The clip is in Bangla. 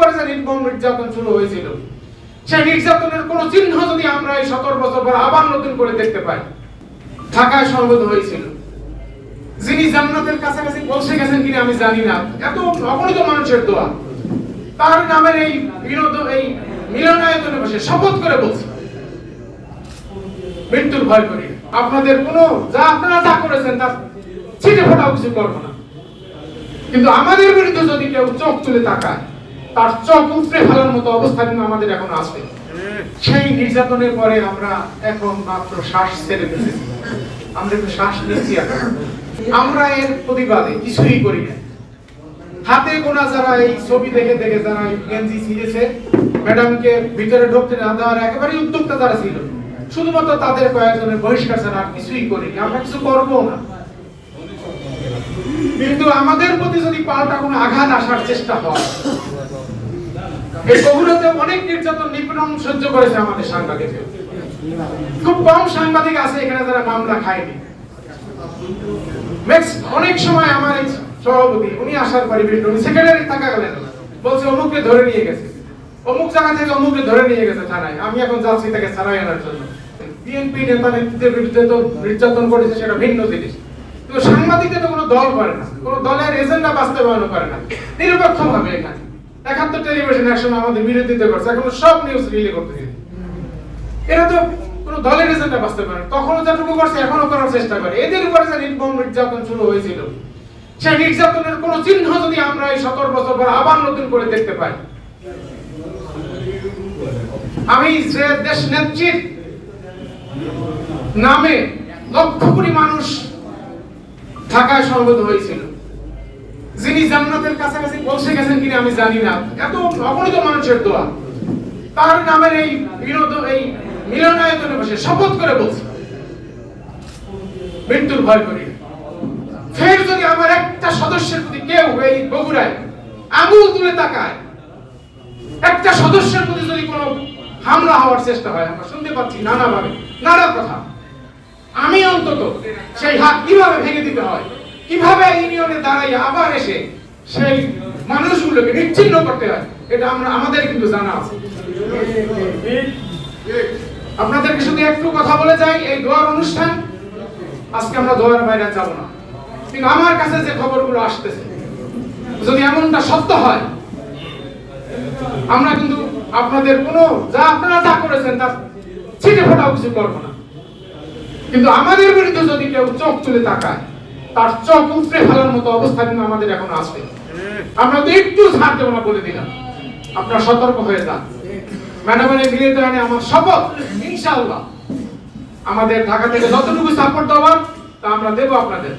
উপরে যে নির্মম নির্যাতন শুরু হয়েছিল, সেই নির্যাতনের কোন চিহ্ন যদি আমরা এই 17 বছর পর আবার নতুন করে দেখতে পাই। ঢাকায় সমবেত হয়েছিল, যিনি জান্নাতের কাছাকাছি পৌঁছে গেছেন কিনা আমি জানি না, এত অগণিত মানুষের দোয়া, তার নামের এই মিলনায়তনে বসে শপথ করে বলছি, মৃত্যুর ভয় করি আপনাদের কোনো আপনারা যা করেছেন তার ছিটে ফোটাও কিছু করবো না, কিন্তু আমাদের বিরুদ্ধে যদি কেউ চোখ তুলে তাকায় তার চোখ উপড়ে ফেলার মতো অবস্থা কিন্তু আমাদের এখন আছে। সেই নির্যাতনের পরে আমরা এখন মাত্র শ্বাস ছেড়ে দিয়েছি, আমরা একটু শ্বাস নিচ্ছি। আমরা এর প্রতিবাদে কিছুই করি না। হাতে গোনা যারা এই ছবি দেখে দেখে যারা গেঞ্জি ছিঁড়েছে, ম্যাডামকে ভিতরে ঢুকতে না দেওয়ার একেবারে উদ্যোক্তা যারা ছিল, শুধুমাত্র তাদের কয়েকজনের বহিষ্কার ছাড়া আর কিছুই করিনি, আমরা কিছু করবো না। কিন্তু আমাদের প্রতি যদি পাল্টা কোনো আঘাত আসার চেষ্টা হয়, এই বগুড়াতে অনেক নির্যাতন নিপীড়ন সহ্য করেছে আমাদের সাংবাদিক, খুব কম সাংবাদিক আছে এখানে যারা মামলা খায়নি। অনেক সময় আমার এই সভাপতি উনি আসার পরে উনি সেক্রেটারি থাকা গেলেন বলছে অমুককে ধরে নিয়ে গেছে, অমুক জায়গা থেকে অমুককে ধরে নিয়ে গেছে থানায়, আমি এখন যাচ্ছি তাকে ছাড়াই আনার জন্য। বিএনপি নেতা নেত্রীদের বিরুদ্ধে তো নির্যাতন করেছে সেটা ভিন্ন জিনিস, কিন্তু সাংবাদিকদের তো কোনো দল করে না, কোনো দলের এজেন্ডা বাস্তবায়ন করে না, নিরপেক্ষ ভাবে এখানে 71 টেলিভিশন একসময় আমাদের বিরোধিতা করছে, এখন সব নিউজ রিলে করতেছে। এরা তো কোনো দলের এজেন্ডা বাস্তবায়ন তখনও যতটুকু করছে এখনো করার চেষ্টা করে। এদের উপরে যে নির্মম নির্যাতন শুরু হয়েছিল, সেই নির্যাতনের কোন চিহ্ন যদি আমরা এই 17 বছর পর আবার নতুন করে দেখতে পাই, আমি যে দেশ নেত্রীর নামে লক্ষ কোটি মানুষ ঢাকায় সমবেত হয়েছিল, যিনি জান্নাতের কাছাকাছি পৌঁছে গেছেন কিনা আমি জানি না, এত অগণিত মানুষের দোয়া, তার নামের এই মিলনায়তনে বসে শপথ করে বলছি, মৃত্যুর ভয় করি। ফের যদি আমার একটা সদস্যের প্রতি কেউ এই বগুড়ায় আঙুল তুলে তাকায়, একটা সদস্যের প্রতি যদি কোনো হামলা হওয়ার চেষ্টা হয়, আমরা শুনতে পাচ্ছি নানাভাবে নানা কথা, আমি অন্তত সেই হাত কিভাবে ভেঙে দিতে হয়, কিভাবে ইউনিয়নে দাঁড়াই আবার এসে সেই মানুষগুলোকে নিচ্ছিন্ন করতে হয়, এটা আমাদের কিন্তু জানা আছে। আপনাদেরকে শুধু একটু কথা বলে যাই, এই দোয়ার অনুষ্ঠান আজকে আমরা দোয়ার বাইরে যাব না, কিন্তু আমার কাছে যে খবরগুলো আসতেছে যদি এমনটা সত্য হয়, আমরা কিন্তু আপনাদের কোনো আপনারা যা করেছেন তার ছিটে ফোটাও কিছু করবো না, কিন্তু আমাদের বিরুদ্ধে যদি কেউ চোখ তুলে তাকায় তার চোখ উপড়ে ফেলার মতো অবস্থা কিন্তু আমাদের এখন আছে। আমরা তো একটু ছাড় দেবো না বলে দিলাম, আপনারা সতর্ক হয়ে যান। ম্যাডামের মিলিয়ে আমার শপথ, ইনশাআল্লাহ আমাদের ঢাকা থেকে যতটুকু সাপোর্ট দেওয়ার তা আমরা দেবো আপনাদের।